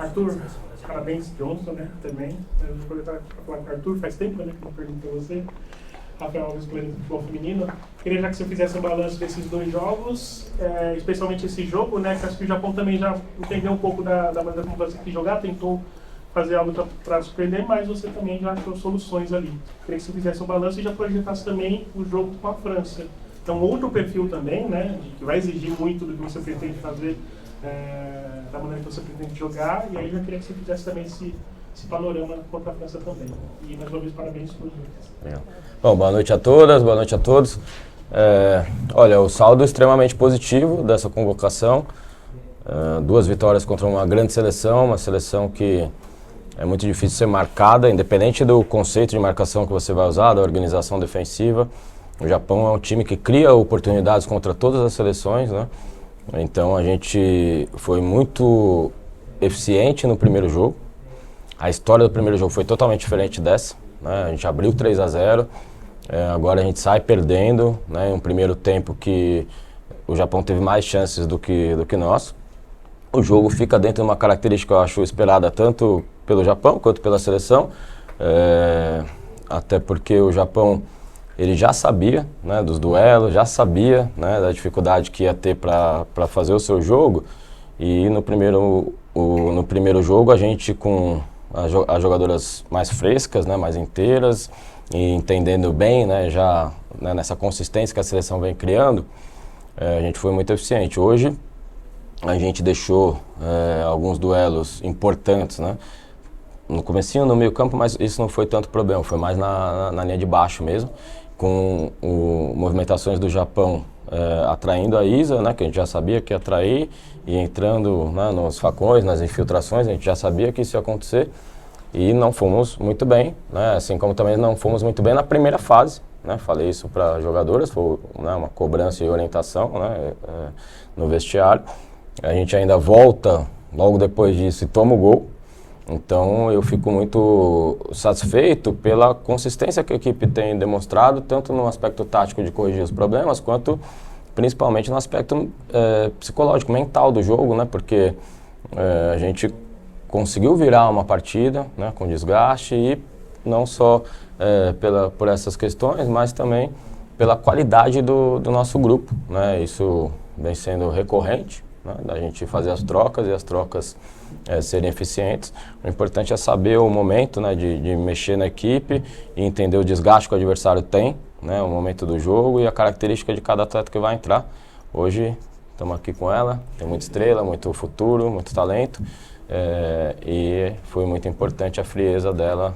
Arthur, parabéns, Johnson, né, também. Eu vou aproveitar para falar com o Arthur, faz tempo, né, que eu não pergunto para você. Rafael Alves, goleiro do futebol feminino. Queria já que você fizesse um balanço desses 2 jogos, especialmente esse jogo, né, que acho que o Japão também já entendeu um pouco da maneira como você quis jogar, tentou fazer algo para surpreender, mas você também já achou soluções ali. Queria que você fizesse um balanço e já projetasse também o jogo com a França. Então, outro perfil também, né, que vai exigir muito do que você pretende fazer, da maneira que você pretende jogar, e aí já queria que você fizesse também esse panorama contra a França também. E mais uma vez, parabéns por isso. Bom, boa noite a todas, boa noite a todos. Olha, o saldo extremamente positivo dessa convocação. 2 vitórias contra uma grande seleção, uma seleção que é muito difícil ser marcada, independente do conceito de marcação que você vai usar, da organização defensiva. O Japão é um time que cria oportunidades contra todas as seleções, né? Então a gente foi muito eficiente no primeiro jogo. A história do primeiro jogo foi totalmente diferente dessa, né? A gente abriu 3-0, agora a gente sai perdendo, né? Em um primeiro tempo que o Japão teve mais chances do que nós. O jogo fica dentro de uma característica que eu acho esperada tanto pelo Japão quanto pela seleção, até porque o Japão ele já sabia, né, dos duelos, já sabia, né, da dificuldade que ia ter para fazer o seu jogo, e no primeiro jogo a gente com as jogadoras mais frescas, né, mais inteiras, e entendendo bem, né, já, né, nessa consistência que a seleção vem criando, a gente foi muito eficiente. Hoje a gente deixou alguns duelos importantes, né, no comecinho, no meio campo, mas isso não foi tanto problema, foi mais na linha de baixo mesmo, com movimentações do Japão atraindo a Isa, né, que a gente já sabia que ia atrair, e entrando, né, nos facões, nas infiltrações, a gente já sabia que isso ia acontecer, e não fomos muito bem, né, assim como também não fomos muito bem na primeira fase, né, falei isso para jogadoras, foi, né, uma cobrança e orientação, né, no vestiário. A gente ainda volta logo depois disso e toma o gol. Então eu fico muito satisfeito pela consistência que a equipe tem demonstrado, tanto no aspecto tático de corrigir os problemas, quanto principalmente no aspecto psicológico, mental do jogo, né? Porque a gente conseguiu virar uma partida, né, com desgaste, e não só por essas questões, mas também pela qualidade do nosso grupo, né? Isso vem sendo recorrente, né, da gente fazer as trocas e as trocas serem eficientes. O importante é saber o momento, né, de mexer na equipe e entender o desgaste que o adversário tem, né, o momento do jogo e a característica de cada atleta que vai entrar. Hoje estamos aqui com ela, tem muita estrela, muito futuro, muito talento, e foi muito importante a frieza dela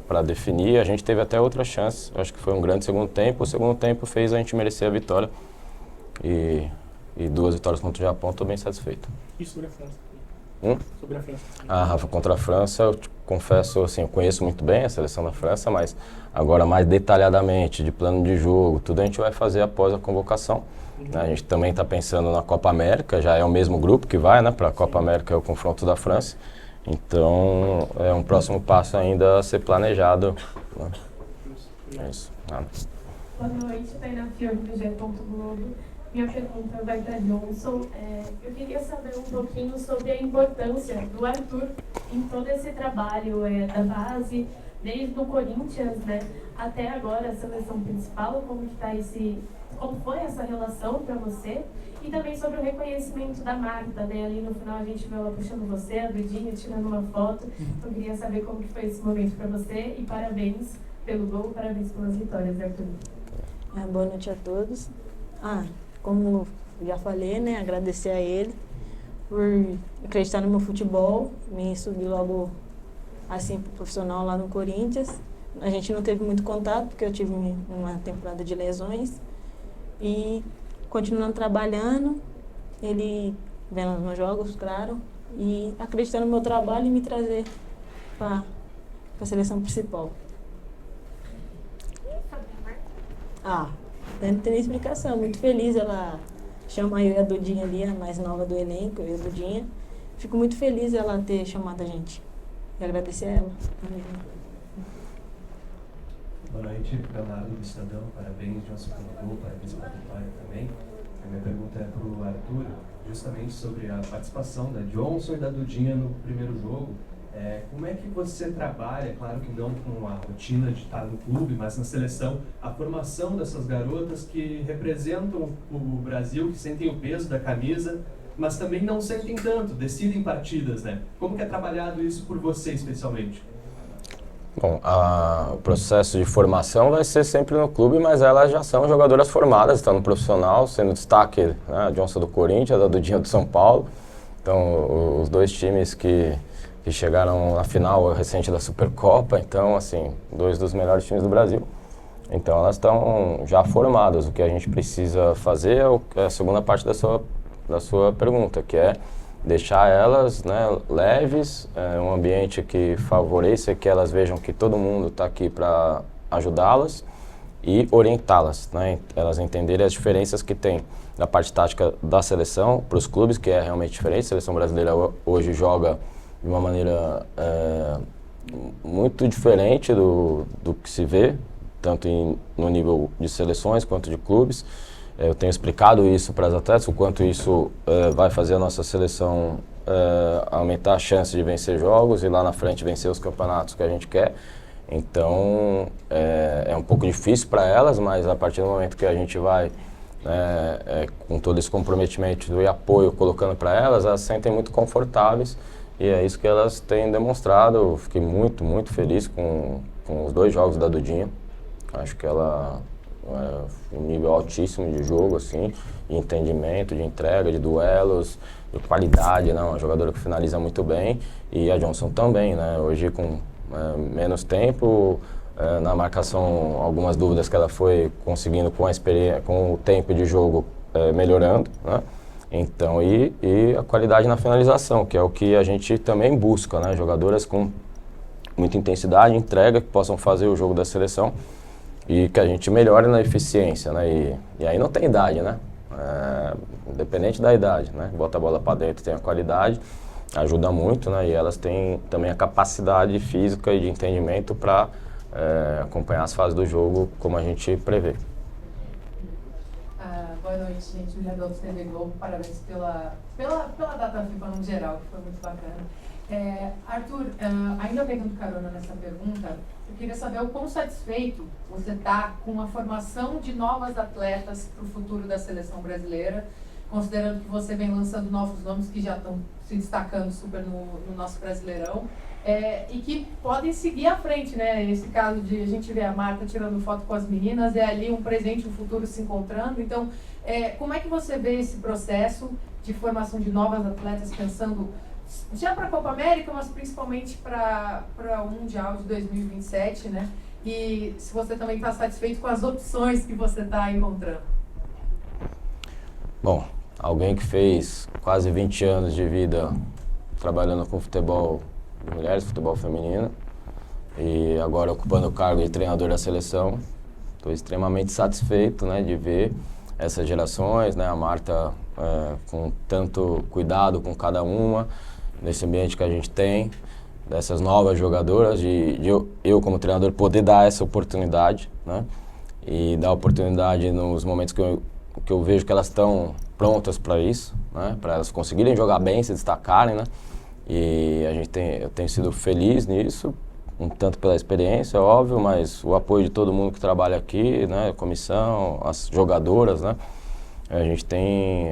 para definir. A gente teve até outras chances, acho que foi um grande segundo tempo. O segundo tempo fez a gente merecer a vitória e 2 vitórias contra o Japão, estou bem satisfeito. E sobre a França? Sobre a França. Rafa, contra a França, eu te confesso, assim, eu conheço muito bem a seleção da França, mas agora mais detalhadamente, de plano de jogo, tudo a gente vai fazer após a convocação. Né? A gente também está pensando na Copa América, já é o mesmo grupo que vai, né, para a Copa América, é o confronto da França. Então, é um próximo passo ainda a ser planejado. Né? É isso. Boa noite, Tainá Fiore, do GE. Globo. Minha pergunta vai para Johnson. Eu queria saber um pouquinho sobre a importância do Arthur em todo esse trabalho da base, desde o Corinthians, né, até agora a seleção principal. Como foi essa relação para você? E também sobre o reconhecimento da Marta, né? Ali no final a gente viu ela puxando você, a Dudinha, tirando uma foto. Eu queria saber como que foi esse momento para você, e parabéns pelo gol, parabéns pelas vitórias, Arthur. Boa noite a todos. Como já falei, né, agradecer a ele por acreditar no meu futebol, me subir logo assim pro profissional lá no Corinthians. A gente não teve muito contato, porque eu tive uma temporada de lesões, e continuando trabalhando, ele vendo os meus jogos, claro, e acreditando no meu trabalho e me trazer para a seleção principal. Não tem explicação, muito feliz. Ela chama eu e a Dudinha ali, a mais nova do elenco, eu e a Dudinha. Fico muito feliz ela ter chamado a gente. E agradecer a ela. Boa noite, Leonardo do Estadão. Parabéns, Johnson, pelo gol, parabéns pela vitória também. A minha pergunta pergunta é para o Arthur, justamente sobre a participação da Johnson e da Dudinha no primeiro jogo. Como é que você trabalha, claro que não com a rotina de estar no clube, mas na seleção, a formação dessas garotas que representam o Brasil, que sentem o peso da camisa, mas também não sentem tanto, decidem partidas, né? Como que é trabalhado isso por você, especialmente? Bom, o processo de formação vai ser sempre no clube, mas elas já são jogadoras formadas, estão no profissional, sendo destaque, né, a Johnson do Corinthians, a Dudinha do São Paulo. Então, os dois times que chegaram na final recente da Supercopa, então, assim, dois dos melhores times do Brasil. Então, elas estão já formadas. O que a gente precisa fazer é a segunda parte da sua pergunta, que é deixar elas, né, leves, um ambiente que favoreça que elas vejam que todo mundo está aqui para ajudá-las e orientá-las, né, elas entenderem as diferenças que tem na parte tática da seleção para os clubes, que é realmente diferente. A seleção brasileira hoje joga de uma maneira muito diferente do que se vê, tanto no nível de seleções quanto de clubes. Eu tenho explicado isso para as atletas, o quanto isso vai fazer a nossa seleção aumentar a chance de vencer jogos e lá na frente vencer os campeonatos que a gente quer. Então, é um pouco difícil para elas, mas a partir do momento que a gente vai com todo esse comprometimento e apoio colocando para elas, elas se sentem muito confortáveis e é isso que elas têm demonstrado. Eu fiquei muito, muito feliz com os dois jogos da Dudinha. Acho que ela um nível altíssimo de jogo, assim, de entendimento, de entrega, de duelos, de qualidade, né? Uma jogadora que finaliza muito bem. E a Johnson também, né? Hoje com menos tempo, na marcação, algumas dúvidas que ela foi conseguindo com a experiência, com o tempo de jogo melhorando, né? Então, e a qualidade na finalização, que é o que a gente também busca, né? Jogadoras com muita intensidade, entrega, que possam fazer o jogo da seleção e que a gente melhore na eficiência, né? E aí não tem idade, né? Independente da idade, né? Bota a bola para dentro, tem a qualidade, ajuda muito, né? E elas têm também a capacidade física e de entendimento para acompanhar as fases do jogo como a gente prevê. Boa noite, gente. Julia Doutos, TV Globo. Parabéns pela data FIFA no geral, que foi muito bacana. Arthur, ainda pegando carona nessa pergunta, eu queria saber o quão satisfeito você está com a formação de novas atletas para o futuro da seleção brasileira, considerando que você vem lançando novos nomes que já estão se destacando super no nosso Brasileirão, e que podem seguir à frente, né? Esse caso de a gente ver a Marta tirando foto com as meninas, é ali um presente e um futuro se encontrando. Então, como é que você vê esse processo de formação de novas atletas, pensando já para a Copa América, mas principalmente para o Mundial de 2027, né? E se você também está satisfeito com as opções que você está encontrando? Bom, alguém que fez quase 20 anos de vida trabalhando com futebol de mulheres, futebol feminino, e agora ocupando o cargo de treinador da seleção, estou extremamente satisfeito, né, de ver essas gerações, né, a Marta com tanto cuidado com cada uma, nesse ambiente que a gente tem, dessas novas jogadoras, de eu como treinador poder dar essa oportunidade, né, e dar oportunidade nos momentos que eu vejo que elas estão prontas para isso, né, para elas conseguirem jogar bem, se destacarem, né, e eu tenho sido feliz nisso, um tanto pela experiência, óbvio, mas o apoio de todo mundo que trabalha aqui, né, a comissão, as jogadoras, né, a gente tem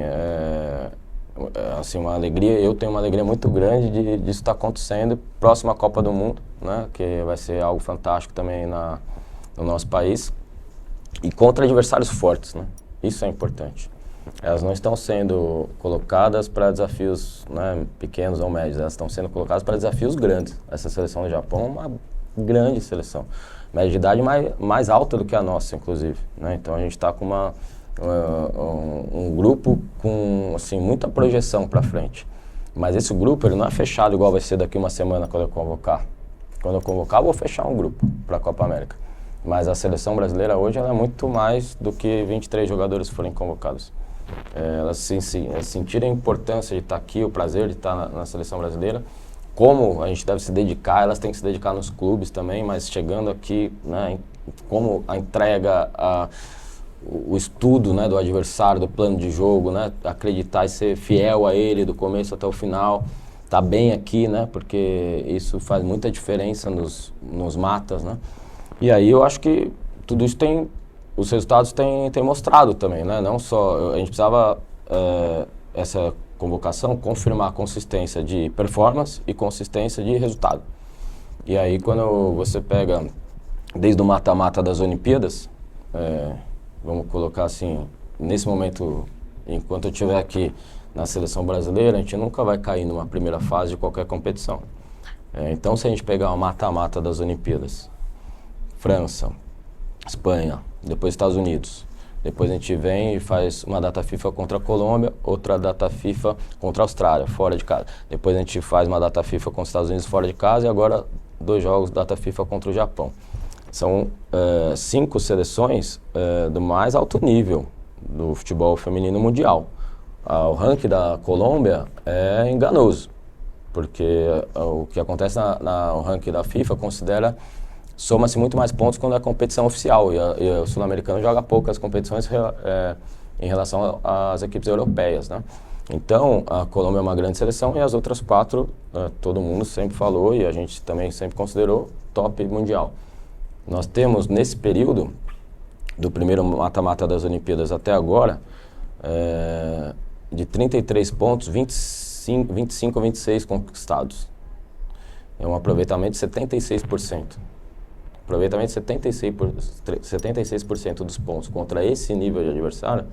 assim, uma alegria, eu tenho uma alegria muito grande disso estar acontecendo próximo à Copa do Mundo, né, que vai ser algo fantástico também no nosso país, e contra adversários fortes, né, isso é importante. Elas não estão sendo colocadas para desafios, né, pequenos ou médios, elas estão sendo colocadas para desafios grandes. Essa seleção do Japão é uma grande seleção, média de idade mais alta do que a nossa, inclusive, né? Então a gente está com um grupo com assim, muita projeção para frente. Mas esse grupo ele não é fechado igual vai ser daqui uma semana quando eu convocar. Quando eu convocar, eu vou fechar um grupo para a Copa América. Mas a seleção brasileira hoje ela é muito mais do que 23 jogadores forem convocados. Elas sentirem a importância de estar aqui, o prazer de estar na seleção brasileira, como a gente deve se dedicar, elas têm que se dedicar nos clubes também, mas chegando aqui, né, como a entrega, o estudo, né, do adversário, do plano de jogo, né, acreditar e ser fiel a ele do começo até o final, tá bem aqui, né, porque isso faz muita diferença nos matas, né. E aí eu acho que tudo isso os resultados têm mostrado também, né, não só, a gente precisava, essa convocação, confirmar a consistência de performance e consistência de resultado. E aí quando você pega, desde o mata-mata das Olimpíadas, vamos colocar assim, nesse momento, enquanto eu estiver aqui na seleção brasileira, a gente nunca vai cair numa primeira fase de qualquer competição. Então, se a gente pegar uma mata-mata das Olimpíadas, França, Espanha, depois Estados Unidos, depois a gente vem e faz uma data FIFA contra a Colômbia, outra data FIFA contra a Austrália, fora de casa. Depois a gente faz uma data FIFA contra os Estados Unidos fora de casa e agora 2 jogos data FIFA contra o Japão. São 5 seleções do mais alto nível do futebol feminino mundial. O ranking da Colômbia é enganoso, porque o que acontece no ranking da FIFA soma-se muito mais pontos quando é competição oficial, e o sul-americano joga poucas competições em relação às equipes europeias, né? Então, a Colômbia é uma grande seleção e as outras 4, todo mundo sempre falou e a gente também sempre considerou top mundial. Nós temos, nesse período, do primeiro mata-mata das Olimpíadas até agora, de 33 pontos, 25 ou 26 conquistados. É um aproveitamento de 76%. Aproveitamento de 76% dos pontos contra esse nível de adversário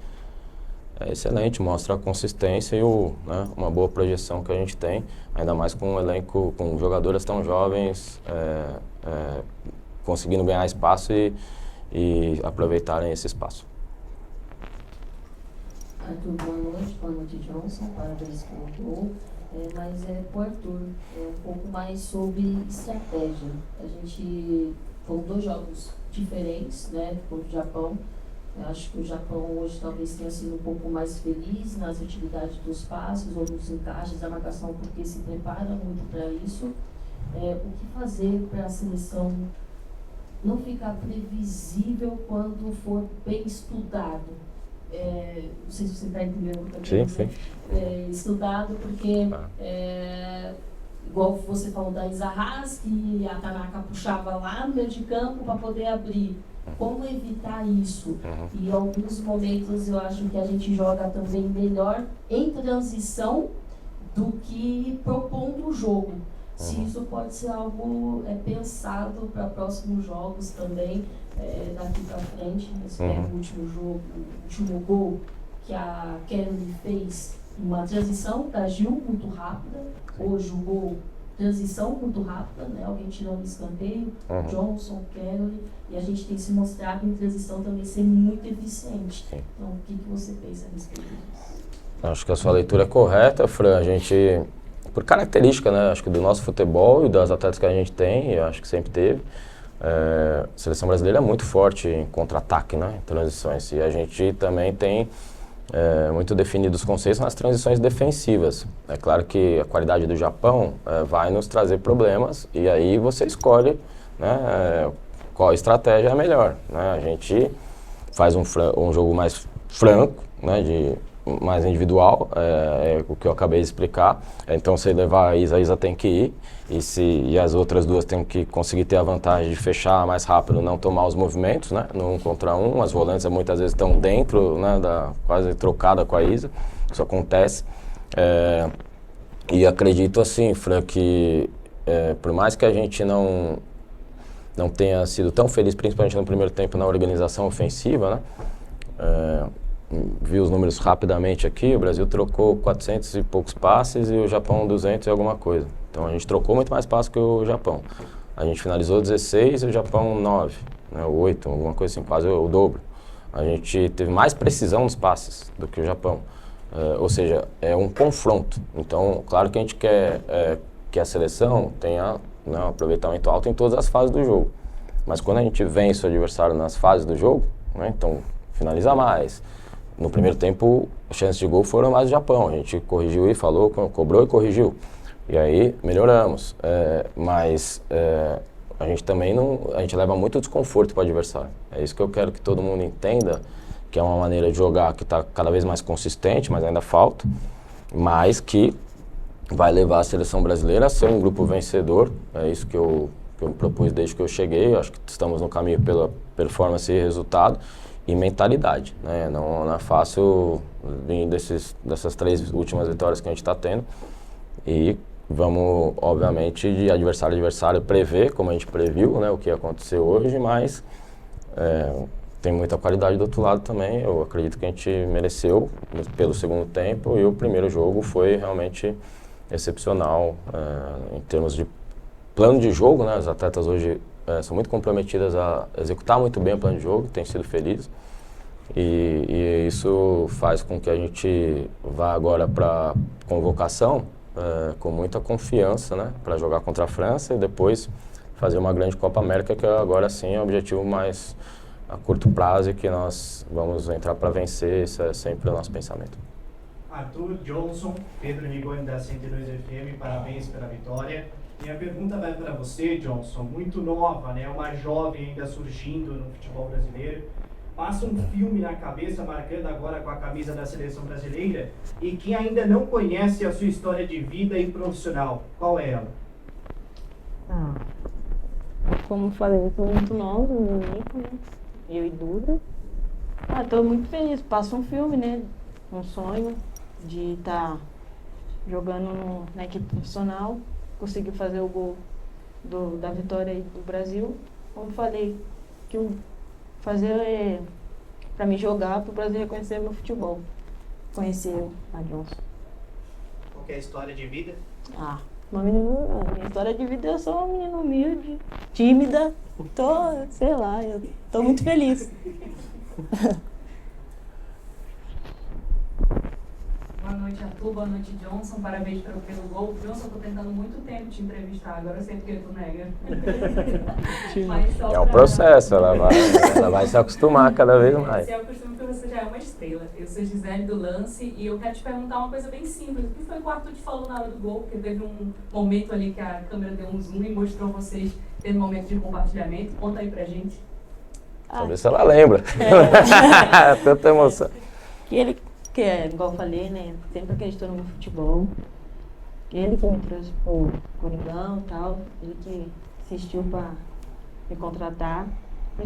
é excelente, mostra a consistência e uma boa projeção que a gente tem, ainda mais com um elenco, com jogadoras tão jovens, conseguindo ganhar espaço e aproveitarem esse espaço. Arthur, boa noite Johnson, parabéns pelo gol. Mas pro Arthur, um pouco mais sobre estratégia. A gente foram 2 jogos diferentes, né, contra o Japão. Eu acho que o Japão hoje talvez tenha sido um pouco mais feliz nas utilidades dos passes ou dos encaixes da marcação, porque se prepara muito para isso. O que fazer para a seleção não ficar previsível quando for bem estudado? Não sei se você está entendendo também. Sim. Estudado porque, igual você falou da Isa Haas, que a Tanaka puxava lá no meio de campo para poder abrir. Como evitar isso? E em alguns momentos eu acho que a gente joga também melhor em transição do que propondo o jogo. Se isso pode ser algo pensado para próximos jogos também, daqui para frente. Você pega o último jogo, o último gol que a Kelly fez, uma transição da Gil muito rápida. Hoje o gol, transição muito rápida, né? Alguém tirando o escanteio, Johnson, Kelly, e a gente tem se mostrado em transição também ser muito eficiente. Então, o que você pensa a respeito disso? Acho que a sua leitura é correta, Fran. A gente, por característica, né, acho que do nosso futebol e das atletas que a gente tem, e acho que sempre teve, a seleção brasileira é muito forte em contra-ataque, né, em transições. E a gente também tem muito definido os conceitos nas transições defensivas. É claro que a qualidade do Japão vai nos trazer problemas e aí você escolhe, né, qual estratégia é melhor, né? A gente faz um jogo mais franco, né, mais individual, o que eu acabei de explicar. Então, se levar a Isa tem que ir, e as outras 2 têm que conseguir ter a vantagem de fechar mais rápido, não tomar os movimentos, né, no 1 contra 1. As volantes muitas vezes estão dentro, né, quase trocada com a Isa, isso acontece. E acredito assim, Fran, que por mais que a gente não tenha sido tão feliz, principalmente no primeiro tempo, na organização ofensiva, né, vi os números rapidamente aqui, o Brasil trocou 400 e poucos passes e o Japão 200 e alguma coisa. Então a gente trocou muito mais passes que o Japão. A gente finalizou 16 e o Japão 9, né, 8, alguma coisa assim, quase o dobro. A gente teve mais precisão nos passes do que o Japão. Ou seja, é um confronto. Então, claro que a gente quer que a seleção tenha, né, um aproveitamento alto em todas as fases do jogo. Mas quando a gente vence o adversário nas fases do jogo, né, então finaliza mais. No primeiro tempo, as chances de gol foram mais do Japão. A gente corrigiu e falou, cobrou e corrigiu. E aí, melhoramos. Mas a gente também a gente leva muito desconforto para o adversário. É isso que eu quero que todo mundo entenda, que é uma maneira de jogar que está cada vez mais consistente, mas ainda falta, mas que vai levar a seleção brasileira a ser um grupo vencedor. É isso que eu me propus desde que eu cheguei. Eu acho que estamos no caminho pela performance e resultado e mentalidade, né? Não é fácil vir dessas 3 últimas vitórias que a gente está tendo, e vamos, obviamente, de adversário a adversário, prever, como a gente previu, né, o que ia acontecer hoje, mas tem muita qualidade do outro lado também. Eu acredito que a gente mereceu pelo segundo tempo, e o primeiro jogo foi realmente excepcional em termos de plano de jogo, né? As atletas hoje são muito comprometidas a executar muito bem o plano de jogo, têm sido felizes, e isso faz com que a gente vá agora para convocação com muita confiança, né? Para jogar contra a França e depois fazer uma grande Copa América, que agora sim é o objetivo mais a curto prazo e que nós vamos entrar para vencer. Isso é sempre o nosso pensamento. Arthur, Johnson, Pedro Rigoni da 102 FM, parabéns pela vitória. Minha pergunta vai para você, Johnson, muito nova, né? Uma jovem ainda surgindo no futebol brasileiro. Passa um filme na cabeça, marcando agora com a camisa da seleção brasileira, e quem ainda não conhece a sua história de vida e profissional, qual é ela? Como falei, eu sou muito nova no elenco, né? Eu e Duda. Tô muito feliz. Passa um filme, né? Um sonho de estar jogando na equipe profissional, conseguir fazer o gol da vitória aí do Brasil. Como falei, que fazer para me jogar, para o Brasil reconhecer meu futebol. Conhecer a Johnson. Qual que é a história de vida? Minha história de vida, eu sou uma menina humilde, tímida, eu tô muito feliz. Boa noite, Arthur. Boa noite, Johnson. Parabéns pelo gol. Johnson, eu tô tentando muito tempo te entrevistar. Agora eu sei porque tu nega. É um processo, ela vai se acostumar cada vez mais. Se acostuma porque você já é uma estrela. Eu sou Gisele do Lance e eu quero te perguntar uma coisa bem simples. O que foi que o Arthur te falou na hora do gol? Porque teve um momento ali que a câmera deu um zoom e mostrou vocês tendo um momento de compartilhamento. Conta aí pra gente. Pra ver se ela lembra. Tanta emoção. Que é, igual eu falei, né? Sempre acreditou no meu futebol. Ele que me trouxe pro Coringão e tal. Ele que insistiu pra me contratar.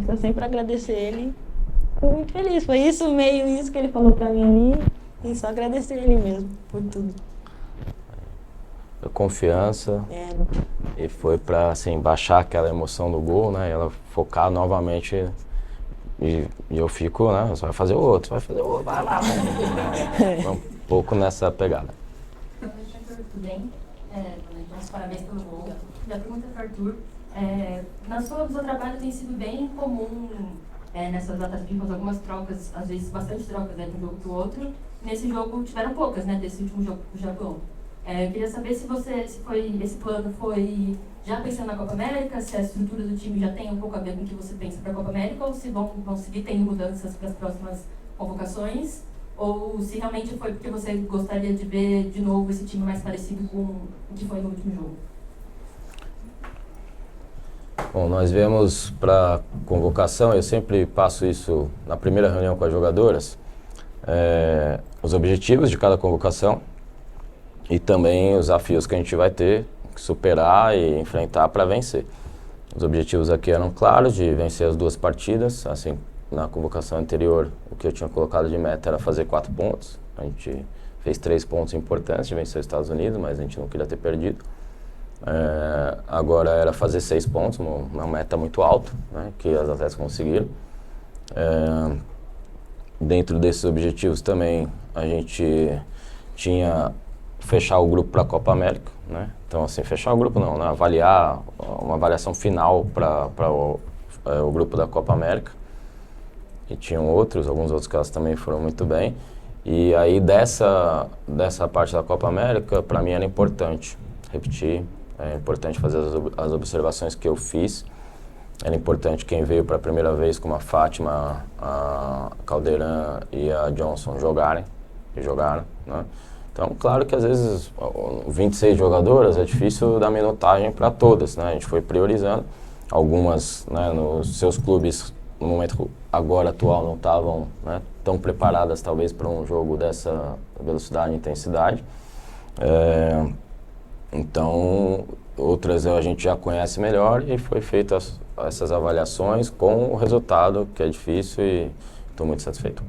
Eu sempre agradecer ele. Fico muito feliz. Foi isso que ele falou pra mim ali. E só agradecer ele mesmo por tudo. Confiança. E foi pra, assim, baixar aquela emoção do gol, né? E ela focar novamente. E eu fico, né? Você vai fazer o outro, vai lá. Um pouco nessa pegada. Boa noite, Arthur, tudo bem? Nosso parabéns pelo gol. Já pergunta para o Arthur. No seu trabalho tem sido bem comum nessas datas FIFA, algumas trocas, às vezes bastante trocas de um jogo para o outro. Nesse jogo tiveram poucas, né? Desse último jogo do Japão. Eu queria saber se esse plano foi já pensando na Copa América, se a estrutura do time já tem um pouco a ver com o que você pensa para a Copa América, ou se vão seguir tendo mudanças para as próximas convocações, ou se realmente foi porque você gostaria de ver de novo esse time mais parecido com o que foi no último jogo. Bom, nós viemos para convocação, eu sempre passo isso na primeira reunião com as jogadoras, os objetivos de cada convocação e também os desafios que a gente vai ter que superar e enfrentar para vencer. Os objetivos aqui eram claros, de vencer as 2 partidas. Assim, na convocação anterior, o que eu tinha colocado de meta era fazer 4 pontos. A gente fez 3 pontos importantes de vencer os Estados Unidos, mas a gente não queria ter perdido. Agora era fazer 6 pontos, uma meta muito alta, né, que as atletas conseguiram. Dentro desses objetivos também a gente tinha fechar o grupo para a Copa América, né? Então, assim, fechar o grupo não, né? Avaliar, uma avaliação final para o grupo da Copa América. E tinham alguns outros que elas também foram muito bem. E aí dessa parte da Copa América, para mim era importante repetir, é importante fazer as observações que eu fiz. Era importante quem veio para a primeira vez, como a Fátima, a Caldeirão e a Johnson, jogaram, né? Então, claro que às vezes 26 jogadoras é difícil dar minutagem para todas, né? A gente foi priorizando. Algumas, né, nos seus clubes no momento agora atual não estavam, né, tão preparadas talvez para um jogo dessa velocidade e intensidade. Então, outras a gente já conhece melhor e foi feito essas avaliações com o resultado, que é difícil, e estou muito satisfeito.